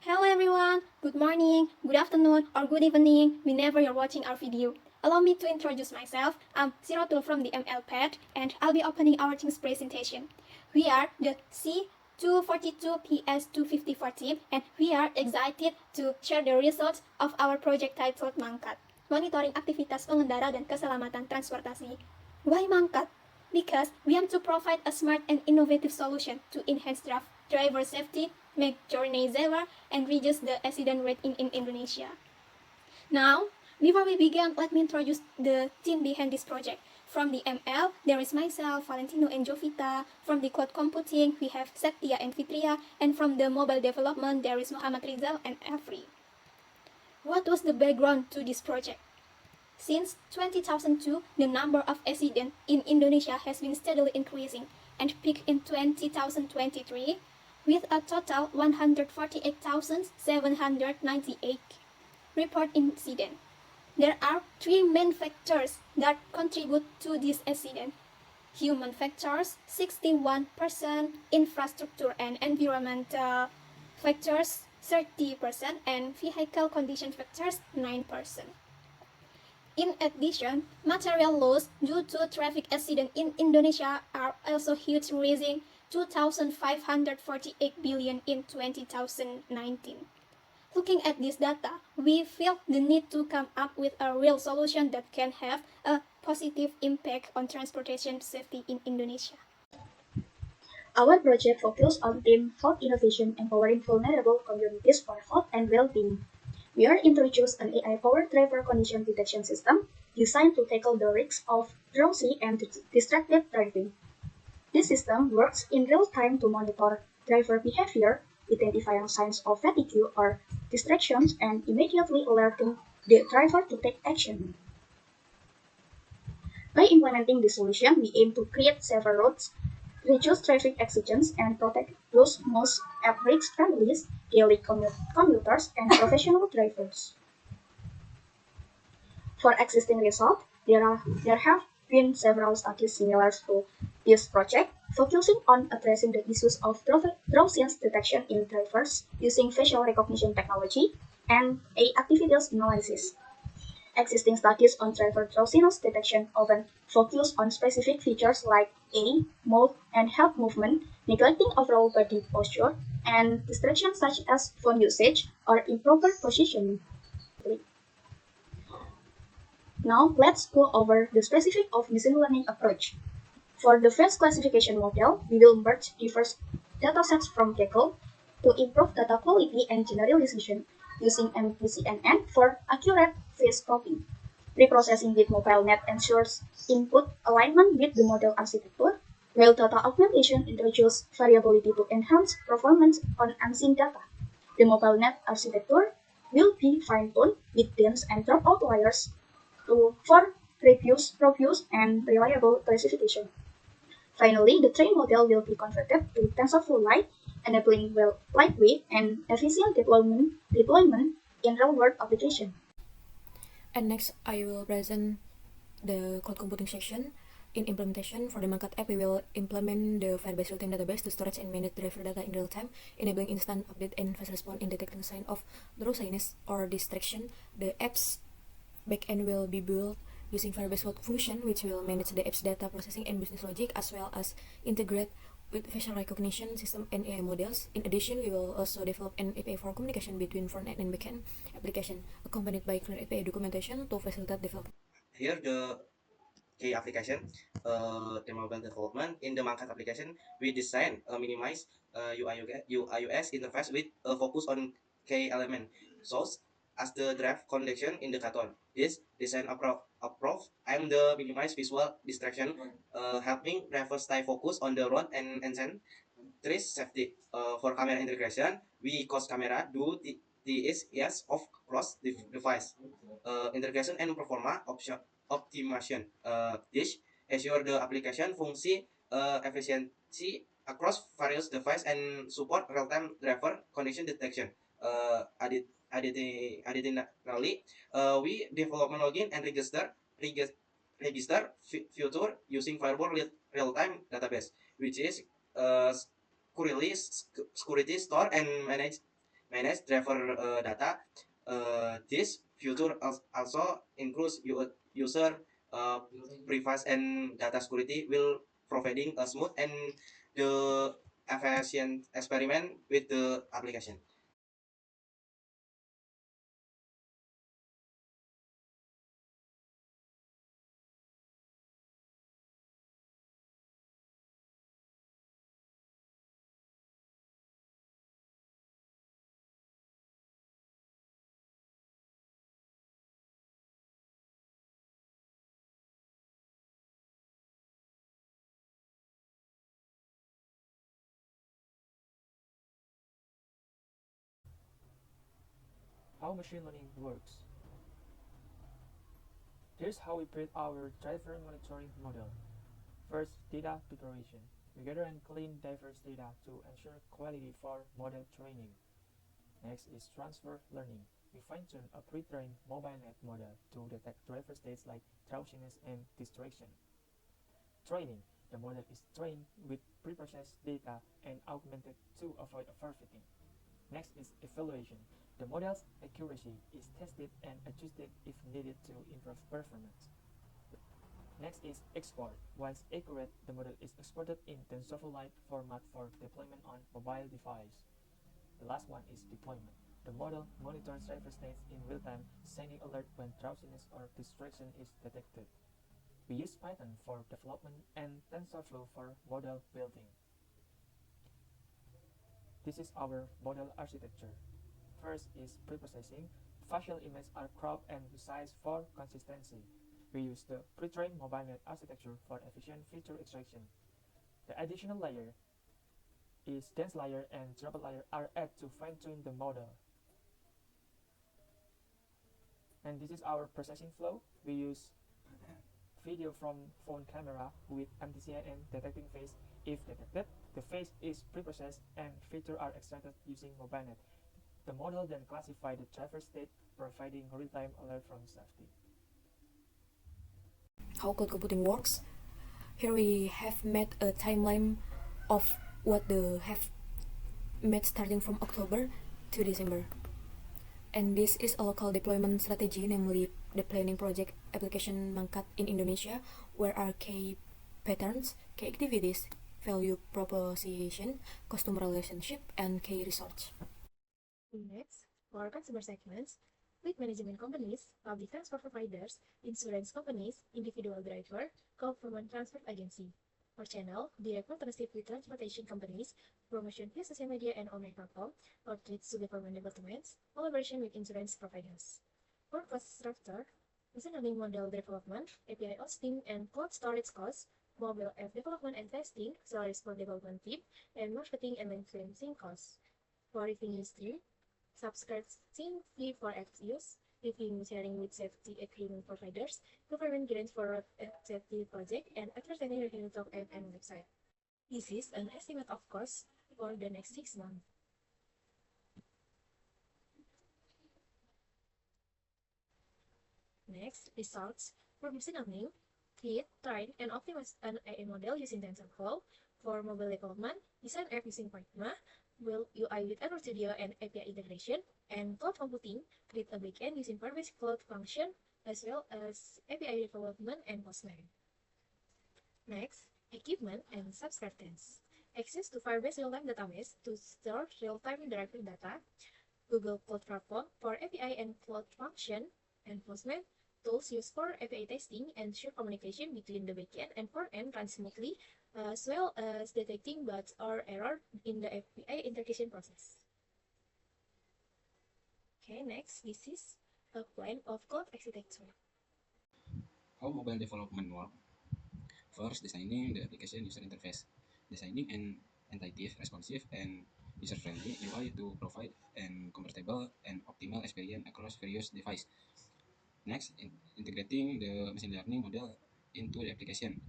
Hello everyone, good morning, good afternoon, or good evening, whenever you're watching our video. Allow me to introduce myself. I'm Siratul from the ML Pad, and I'll be opening our team's presentation. We are the C242PS254 team, and we are excited to share the results of our project titled Mangkat, Monitoring Aktivitas Pengendara dan Keselamatan Transportasi. Why Mangkat? Because we aim to provide a smart and innovative solution to enhance driver safety, make journey safer, and reduce the accident rate in Indonesia. Now, before we begin, let me introduce the team behind this project. From the ML, there is myself, Valentino and Jovita. From the cloud computing, we have Setia and Fitria. And from the mobile development, there is Muhammad Rizal and Afri. What was the background to this project? Since 2002, the number of accidents in Indonesia has been steadily increasing and peaked in 2023 with a total 148,798 report incidents. There are three main factors that contribute to this accident. Human factors 61%, infrastructure and environmental factors 30%, and vehicle condition factors 9%. In addition, material loss due to traffic accidents in Indonesia are also huge, rising 2,548 billion in 2019. Looking at this data, we feel the need to come up with a real solution that can have a positive impact on transportation safety in Indonesia. Our project focuses on team health innovation empowering vulnerable communities for health and well-being. We are introduced an AI-powered driver condition detection system designed to tackle the risks of drowsy and distracted driving. This system works in real time to monitor driver behavior, identifying signs of fatigue or distractions, and immediately alerting the driver to take action. By implementing this solution, we aim to create safer roads, reduce traffic accidents, and protect those most at risk families, daily commuters, and professional drivers. For existing results, there have been several studies similar to this project, focusing on addressing the issues of drowsiness detection in drivers using facial recognition technology and a activities analysis. Existing studies on driver drowsiness detection often focus on specific features like age, mode, and head movement, neglecting overall body posture and distractions such as phone usage or improper positioning. Now let's go over the specific of machine learning approach. For the face classification model, we will merge diverse datasets from Kaggle to improve data quality and generalization using MPCNN for accurate face cropping. Reprocessing with MobileNet ensures input alignment with the model architecture, while data augmentation introduces variability to enhance performance on unseen data. The MobileNet architecture will be fine-tuned with dense and drop outliers for robust and reliable classification. Finally, the trained model will be converted to TensorFlow Lite, enabling lightweight and efficient deployment in real-world application. And next, I will present the cloud computing section. In implementation, for the Mangkat app, we will implement the Firebase real-time database to storage and manage driver data in real time, enabling instant update and fast response in detecting sign of drowsiness or distraction. The app's backend will be built using Firebase Cloud Function, which will manage the app's data processing and business logic, as well as integrate with facial recognition system and AI models. In addition, we will also develop an API for communication between front-end and back-end application, accompanied by clear API documentation to facilitate development. Here the key application, the mobile development. In the Mangkat application, we design a minimize UI/UX interface with a focus on key element. So as the draft connection indicator, this design approach and the minimize visual distraction, helping drivers stay focused on the road and enhance trace safety. For camera integration, we cause camera do the is of cross device integration and performa option optimization. This assure the application function efficiency across various devices and support real-time driver condition detection. Additionally, we develop login and register future using Firewall real-time database, which is uh, security store and manage manage driver data. This feature also includes user privacy and data security, will providing a smooth and the efficient experiment with the application. How machine learning works. Here's how we build our driver monitoring model. First, data preparation. We gather and clean diverse data to ensure quality for model training. Next is transfer learning. We fine-tune a pre-trained mobile net model to detect driver states like drowsiness and distraction. Training. The model is trained with preprocessed data and augmented to avoid overfitting. Next is evaluation. The model's accuracy is tested and adjusted if needed to improve performance. Next is export. Once accurate, the model is exported in TensorFlow-like format for deployment on mobile device. The last one is deployment. The model monitors driver states in real time, sending alert when drowsiness or distraction is detected. We use Python for development and TensorFlow for model building. This is our model architecture. First is preprocessing. Facial images are cropped and resized for consistency. We use the pre-trained MobileNet architecture for efficient feature extraction. The additional layer is dense layer and droplet layer are added to fine-tune the model. And this is our processing flow. We use video from phone camera with MTCIN detecting face. If detected, the face is preprocessed and features are extracted using MobileNet. The model then classifies the driver state, providing real-time alert from safety. How cloud computing works. Here we have made a timeline of what the have made starting from October to December. And this is a local deployment strategy, namely the planning project application Mangkat in Indonesia, where are key patterns, key activities, value proposition, customer relationship, and key research. Next, for consumer segments, fleet management companies, public transport providers, insurance companies, individual driver, government transport agency. For channel, direct partnership with transportation companies, promotion via social media and online platform, outreach to government departments, collaboration with insurance providers. For cost structure, machine learning model development, API hosting and cloud storage costs, mobile app development and testing, salaries for development team, and marketing and licensing costs. For revenue stream, subscription fee for apps use, revenue sharing with safety agreement providers, government grants for road safety project, and advertising revenue from app and website. This is an estimate of cost for the next 6 months. Next, results for machine learning. Create, train, and optimize an AI model using TensorFlow. For mobile development, design app using Python, build UI with Android Studio and API integration, and cloud computing, create a backend using Firebase Cloud Function, as well as API development and Postman. Next, equipment and subscriptions. Access to Firebase real-time database to store real-time driver data, Google Cloud Platform for API and Cloud Function, and Postman, tools used for API testing and ensure communication between the backend and front-end run smoothly, as well as detecting bugs or error in the API integration process. Okay, next, this is a plan of cloud architecture. How mobile development work? First, designing the application user interface. Designing an intuitive, responsive, and user-friendly UI to provide an comfortable and optimal experience across various devices. Next, integrating the machine learning model into the application.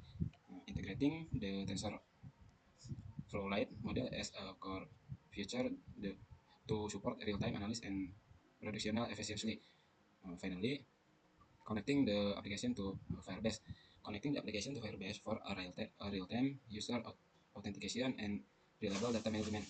Integrating the TensorFlow-like model as a core feature to support real-time analysis and productional efficiency. Finally, connecting the application to Firebase. Connecting the application to Firebase for a real-time user authentication and reliable data management.